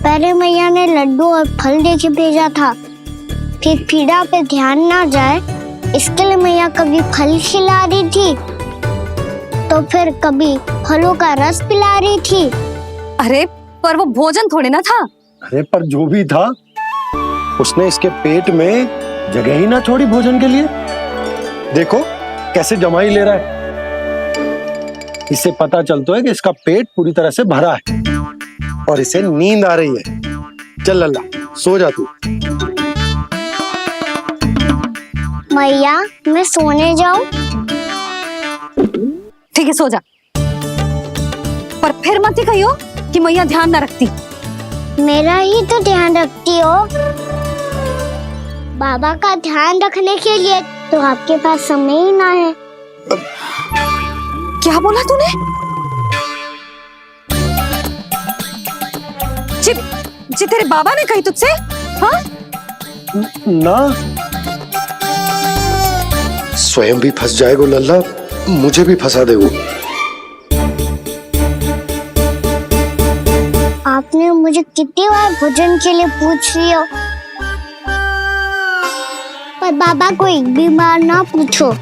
पहले मैया ने लड्डू और फल देके भेजा था, फिर पीड़ा पे ध्यान ना जाए इसके लिए मैया कभी फल खिला रही थी तो फिर कभी फलों का रस पिला रही थी। अरे पर वो भोजन थोड़े ना था। अरे पर जो भी था, उसने इसके पेट में जगह ही ना छोड़ी भोजन के लिए। देखो कैसे जमाई ले रहा है। इससे पता चलता है कि इसका पेट पूरी तरह से भरा है और इसे नींद आ रही है। चल लल्ला, सो जा तू। मैया, मैं सोने जाऊं? ठीक है, सो जा। पर फिर मत ही कहियो कि मैया ध्यान ना रखती। मेरा ही तो ध्यान रखती हो। बाबा का ध्यान रखने के लिए तो आपके पास समय ही ना है। क्या बोला तूने? जी तेरे बाबा ने कही तुझसे? हाँ? ना, स्वयं भी फंस जाएगा लल्ला, मुझे भी फंसा देगो। आपने मुझे कितनी बार भोजन के लिए पूछ लिया, पर बाबा को एक भी बार ना पूछो।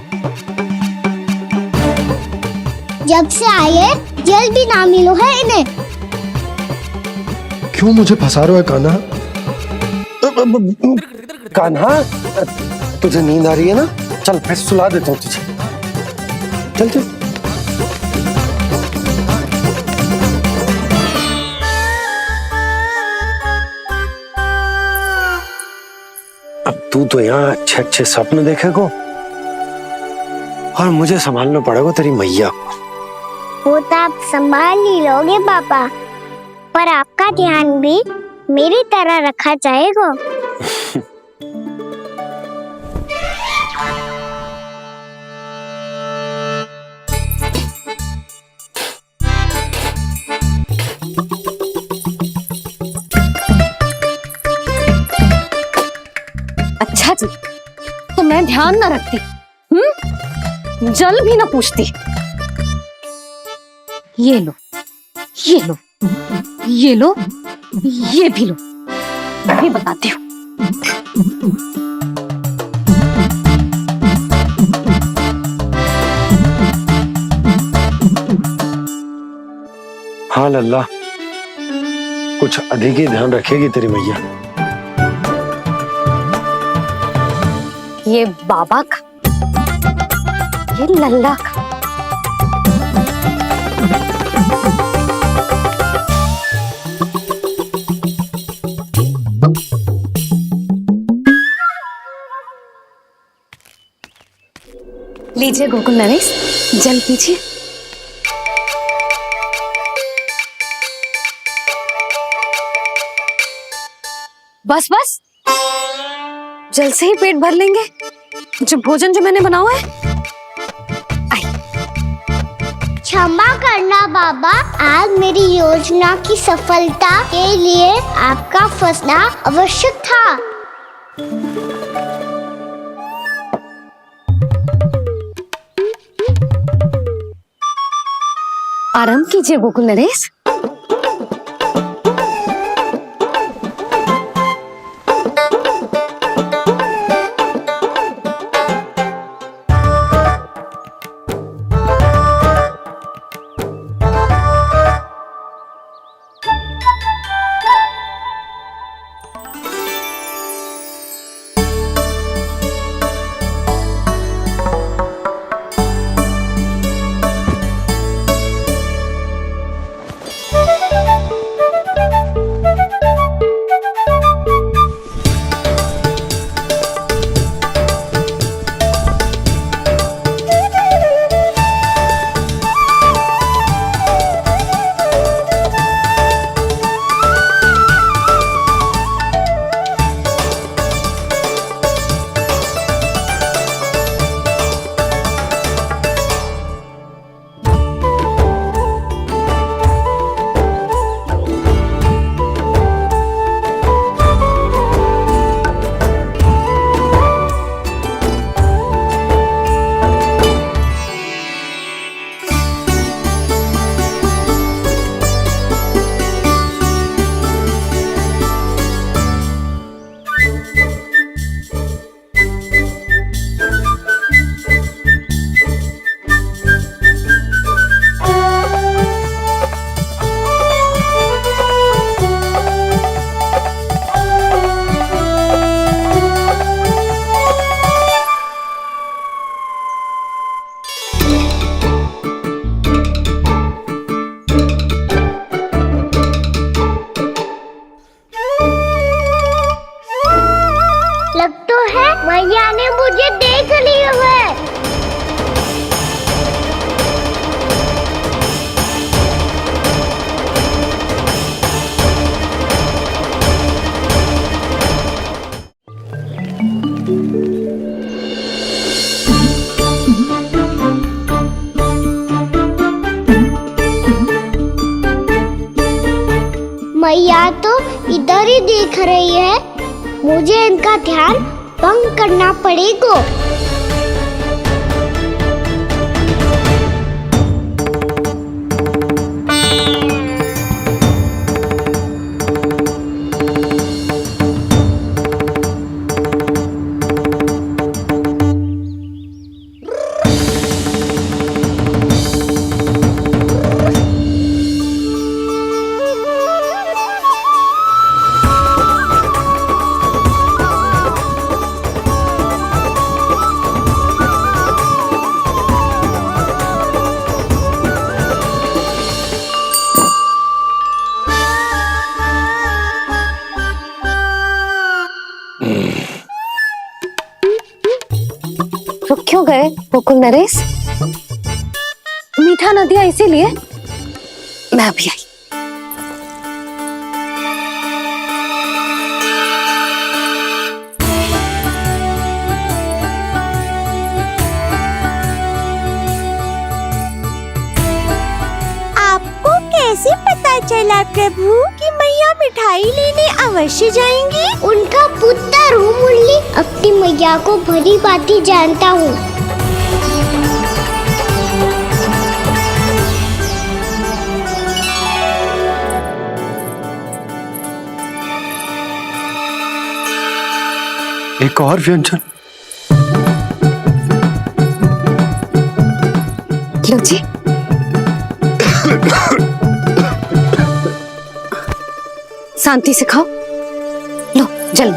जब से आए जल भी ना मिलो है इन्हें। क्यों मुझे फंसा रहा है कान्हा? कान्हा, तुझे नींद आ रही है ना? चल मैं सुला देता हूँ तुझे। चल चल। अब तू तो यहाँ अच्छे अच्छे सपने देखेगा और मुझे संभालना पड़ेगा तेरी मैया को। वो तो आप संभाल ही लोगे पापा, पर आपका ध्यान भी मेरी तरह रखा जाएगा। अच्छा जी, तो मैं ध्यान ना रखती, जल भी ना पूछती। ये लो, ये लो, ये लो, ये भी लो। मैं भी बताती हूँ। हाँ लल्ला, कुछ अधिक ही ध्यान रखेगी तेरी मैया। ये बाबा का, ये लल्ला का। लीजिए गोकुल नरेश, जल पीजिए। बस बस, जल से ही पेट भर लेंगे। जो भोजन जो मैंने बनाया है। क्षमा करना बाबा, आज मेरी योजना की सफलता के लिए आपका फंसना आवश्यक था। आराम कीजिए गोकुल नरेश। लग तो है मैया ने मुझे देख लिया है। मैया तो इधर ही देख रही है, मुझे इनका ध्यान भंग करना पड़ेगा। रुक क्यों गए गोकुल नरेश? मीठा न दिया इसीलिए मैं अभी आई। आपको कैसे पता चला प्रभु कि मैया मिठाई लेने अवश्य जाएंगी? उनका पुत्र हूँ मुरली, अपनी मैया को भली भांति जानता हूँ। एक और व्यंजन। लो जी। शांति से खाओ। लो जल।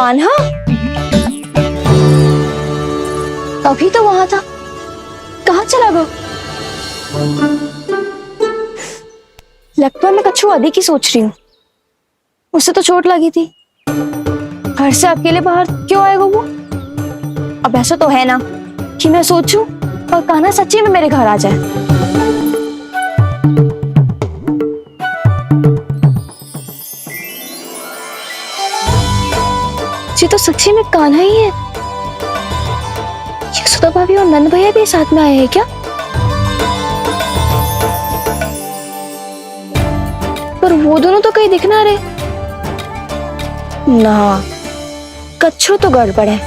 कान्हा अभी तो वहां था, कहाँ चला गया? लगता है मैं कच्छू आदि की सोच रही हूँ। उसे तो चोट लगी थी, घर से अकेले बाहर क्यों आएगा वो? अब ऐसा तो है ना कि मैं सोचूं और कान्हा सच्ची में मेरे घर आ जाए। ये तो सच्ची में कान्हा ही है। यशोदा भाभी और नंद भैया भी साथ में आए हैं क्या? पर वो दोनों तो कहीं दिख ना रहे। ना, कच्छू तो गड़बड़ है।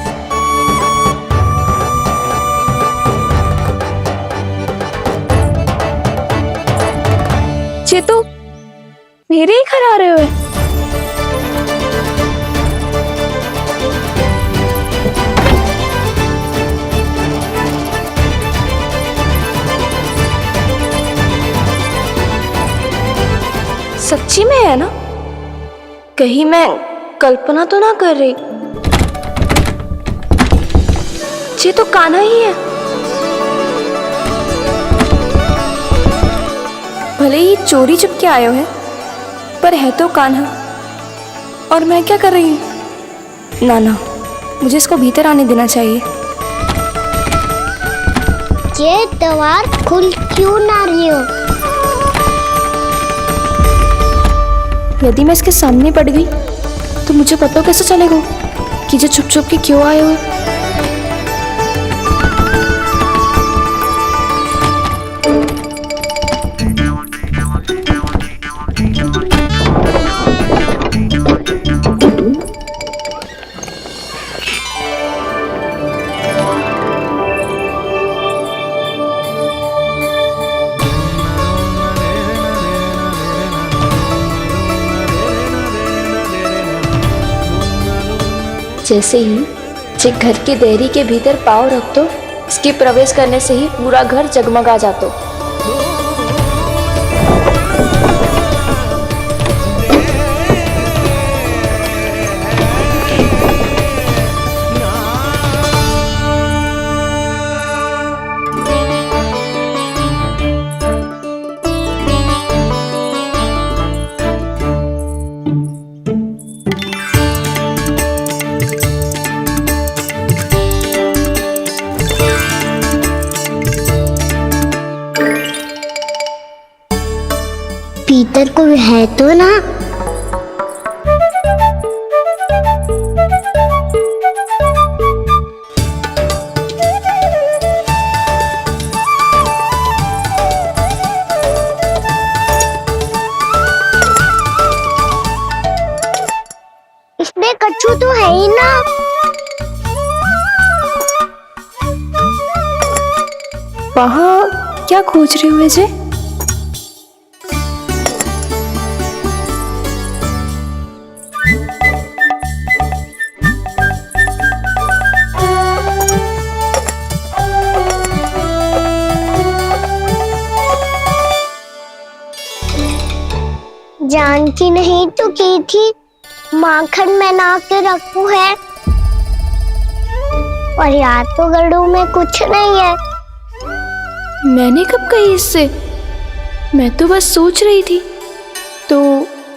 ये तो मेरे ही घर आ रहे हो। सच्ची में है ना? कहीं मैं कल्पना तो ना कर रही? ये तो कान्हा ही है। भले ही चोरी चुपके आए हो है, पर है तो कान्हा। और मैं क्या कर रही हूँ? ना ना, मुझे इसको भीतर आने देना चाहिए। ये द्वार खुल क्यों ना रही हो? यदि मैं इसके सामने पड़ गई तो मुझे पता कैसे चलेगा कि ये छुप छुप के क्यों आए हुए? जैसे ही जे घर की देहरी के भीतर पाँव रख दो, इसके प्रवेश करने से ही पूरा घर जगमगा जातो। भीतर कोई है तो ना? इसमें कच्छू तो है ही ना। वहाँ क्या खोज रहे हुए जे? जानकी नहीं तो की थी माखन में ना के रखू है, और याद तो गड़ू में कुछ नहीं है। मैंने कब कही इससे? मैं तो बस सोच रही थी। तो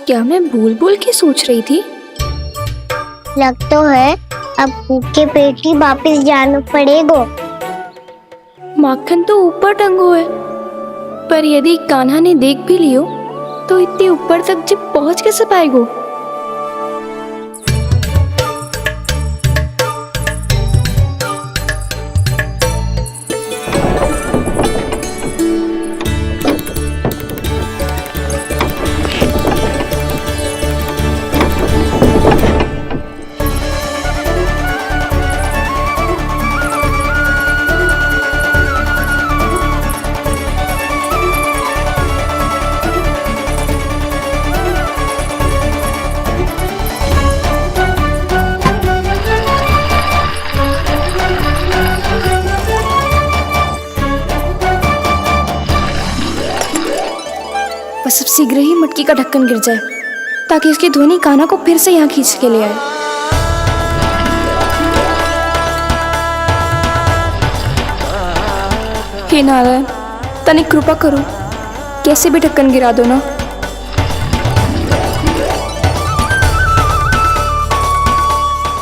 क्या मैं भूल भूल के सोच रही थी? लग तो है अब भूखे पेट ही वापिस जाना पड़ेगा। माखन तो ऊपर टंगो है, पर यदि कान्हा ने देख भी लियो तो इतने ऊपर तक जब पहुंच कैसे पाएगो? बस अब शीघ्र ही मटकी का ढक्कन गिर जाए ताकि उसकी ध्वनि कान्हा को फिर से यहाँ खींच के ले आए। हे नारायण, तनिक कृपा करो, कैसे भी ढक्कन गिरा दो ना।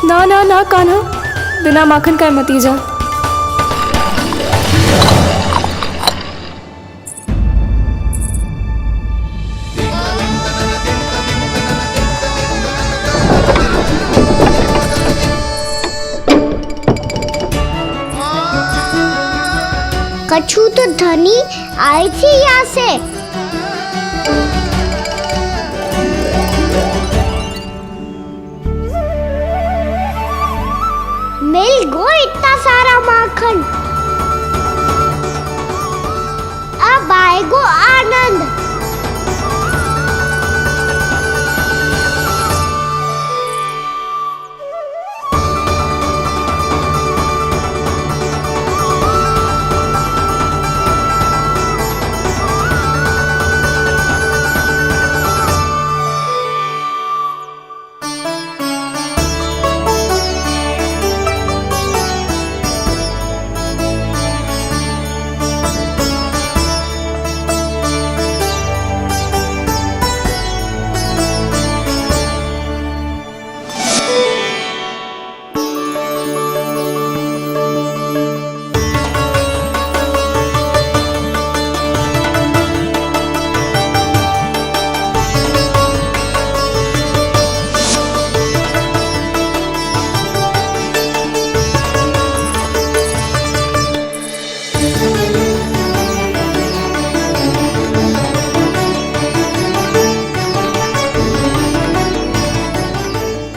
ना ना ना कान्हा, बिना माखन का मत ही जा। कछु तो धनी आई थी यहाँ से। मिल गो इतना सारा माखन, अब आएगो आनंद।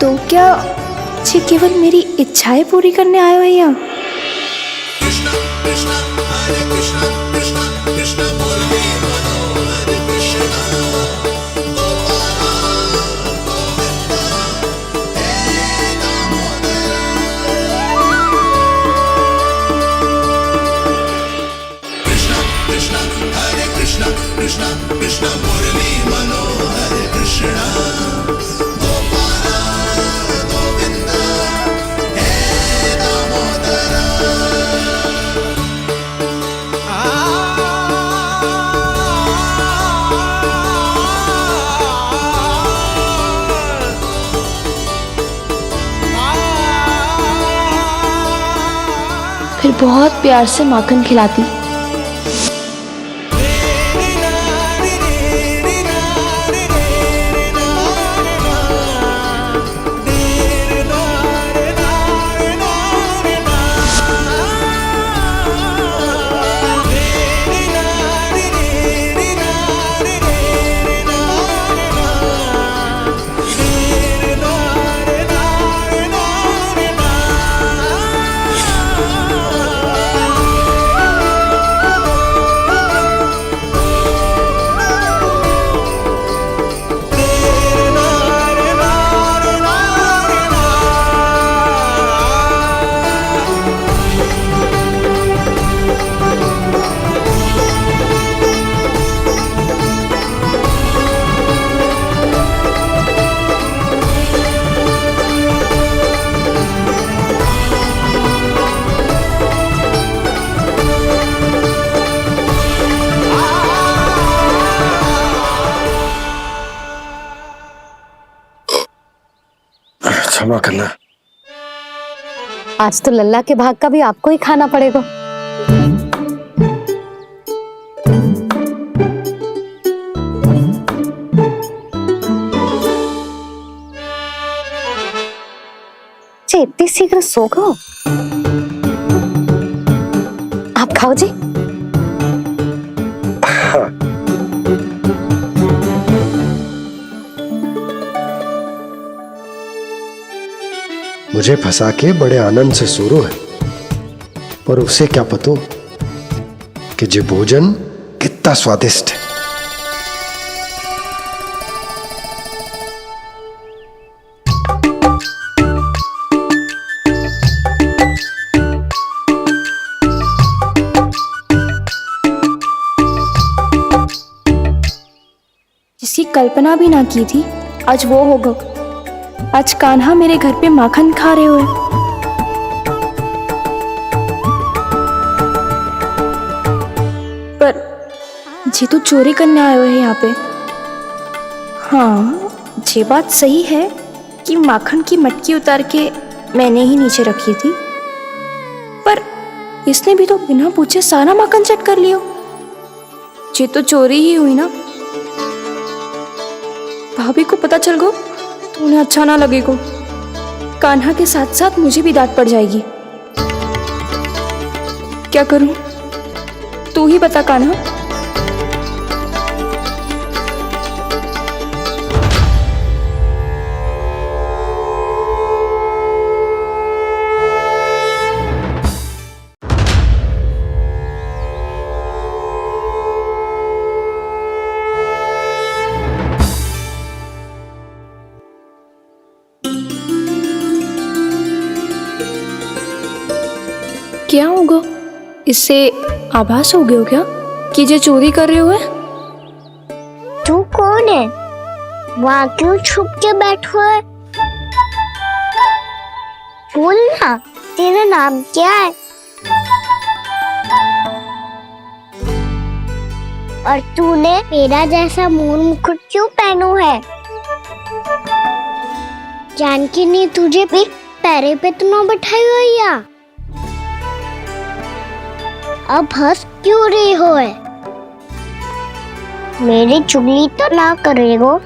तो क्या ये केवल मेरी इच्छाएं पूरी करने आए हो यहाँ? फिर बहुत प्यार से माखन खिलाती। क्षमा करना, आज तो लल्ला के भाग का भी आपको ही खाना पड़ेगा। जी इतनी शीघ्र सो गो? आप खाओ जी। हाँ। मुझे फंसा के बड़े आनंद से सोरो है, पर उसे क्या पतो कि ये भोजन कितना स्वादिष्ट है। जिसकी कल्पना भी ना की थी, आज वो होगा। आज कान्हा मेरे घर पे माखन खा रहे हुए। जी तो चोरी करने आए हुए हैं यहाँ पे। हाँ, ये बात सही है कि माखन की मटकी उतार के मैंने ही नीचे रखी थी, पर इसने भी तो बिना पूछे सारा माखन चट कर लिया। ये तो चोरी ही हुई ना। भाभी को पता चल गो तो उन्हें अच्छा ना लगेगा। कान्हा के साथ साथ मुझे भी डांट पड़ जाएगी। क्या करूं? तू ही बता कान्हा। क्या होगा? इससे आभास हो गया हो क्या कि ये चोरी कर रहे हुए? तू कौन है? वहाँ क्यों छुप के बैठो है? बोल ना, तेरा नाम क्या है? और तूने मेरा जैसा मोर मुकुट क्यों पहनो है? जानकी ने तुझे भी पैरे पे तो ना बैठाई हुई है। अब हंस क्यों रही हो है? मेरी चुगली तो ना करेगो।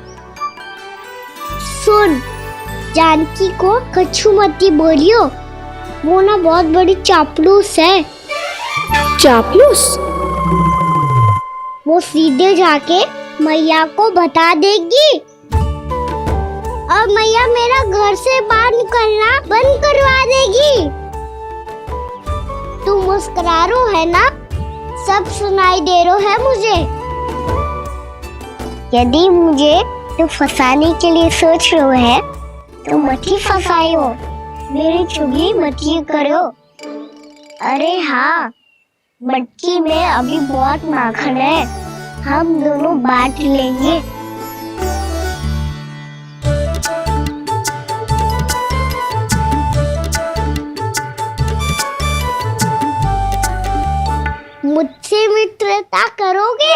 सुन, जानकी को कछु मती बोलियो, वो ना बहुत बड़ी चापलूस है। चापलूस? वो सीधे जाके मैया को बता देगी और मैया मेरा घर से बाहर निकलना बंद करवा देगी। तू मुस्कुरा रो है ना? सब सुनाई दे रो है मुझे। यदि मुझे तू फंसाने के लिए सोच रहे है तो मत ही फंसाइयो, मेरी चुगली मत ही करो। अरे हाँ, मटकी में अभी बहुत माखन है, हम दोनों बांट लेंगे। मुझसे मित्रता करोगे?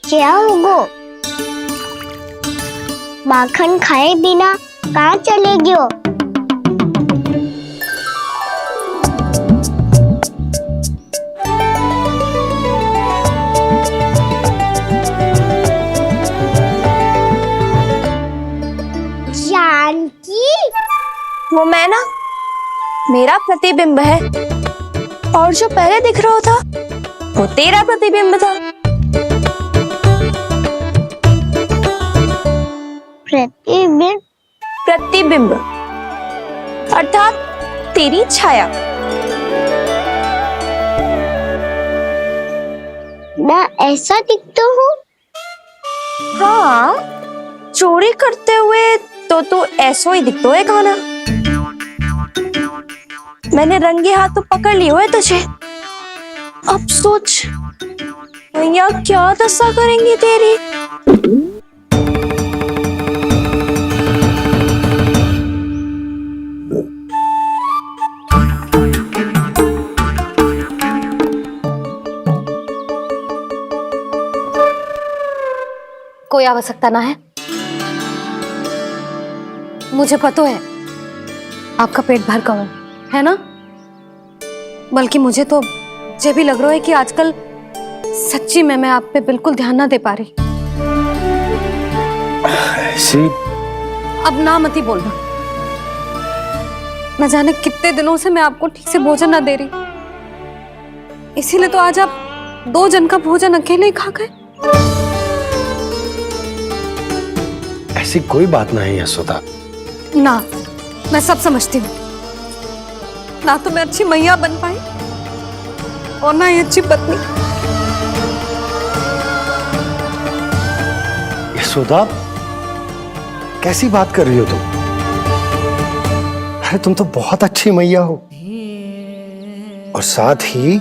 क्या होगो? माखन खाए बिना कहाँ चलेगी हो? जानकी? वो मैं ना, मेरा प्रतिबिंब है, और जो पहले दिख रहा था वो तेरा प्रतिबिंब था। प्रतिबिंब? प्रतिबिंब अर्थात तेरी छाया। मैं ऐसा दिखता हूँ? हाँ, चोरी करते हुए तो तू ऐसा ही दिखता है कान्हा। मैंने रंगे हाथ तो पकड़ लिए हुए तुझे। अब सोच भैया क्या दशा करेंगी तेरी। कोई आवश्यकता ना है, मुझे पता है आपका पेट भर का है ना। बल्कि मुझे तो ये भी लग रहा है कि आजकल सच्ची में मैं आप पे बिल्कुल ध्यान ना दे पा रही। ऐसी अब ना मत ही बोलना। न जाने कितने दिनों से मैं आपको ठीक से भोजन ना दे रही, इसीलिए तो आज आप 2 जन का भोजन अकेले ही खा गए। ऐसी कोई बात नहीं यशोदा। ना, मैं सब समझती हूँ। ना तो मैं अच्छी मैया बन पाई और ना ही अच्छी पत्नी। यशोदा, कैसी बात कर रही हो तुम? अरे तुम तो बहुत अच्छी मैया हो और साथ ही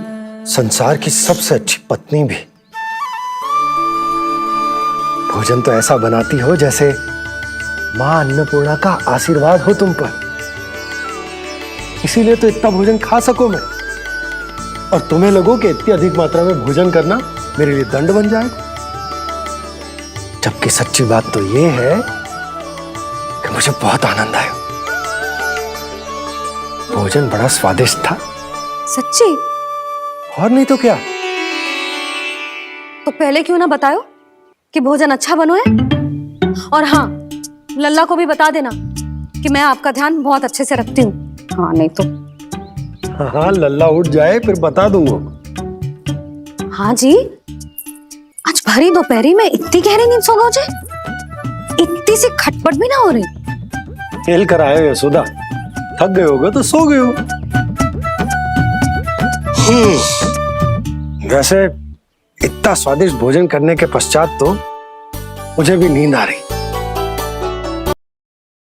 संसार की सबसे अच्छी पत्नी भी। भोजन तो ऐसा बनाती हो जैसे मां अन्नपूर्णा का आशीर्वाद हो तुम पर। इसीलिए तो इतना भोजन खा सकूं मैं, और तुम्हें लगो कि इतनी अधिक मात्रा में भोजन करना मेरे लिए दंड बन जाएगा। जबकि सच्ची बात तो ये है कि मुझे बहुत आनंद आया। भोजन बड़ा स्वादिष्ट था। सच्ची? और नहीं तो क्या। तो पहले क्यों ना बताओ कि भोजन अच्छा बनो है। और हाँ, लल्ला को भी बता देना कि मैं आपका ध्यान बहुत अच्छे से रखती हूँ। हाँ नहीं तो। हाँ, लल्ला उठ जाए फिर बता दूंगा। हाँ जी, आज भरी दोपहरी में इतनी गहरी नींद सो गए जे? इतनी सी खटपट भी ना हो रही? खेल कर आए हो यशोदा, थक गए होगे तो सो गए हो। वैसे इतना स्वादिष्ट भोजन करने के पश्चात तो मुझे भी नींद आ रही।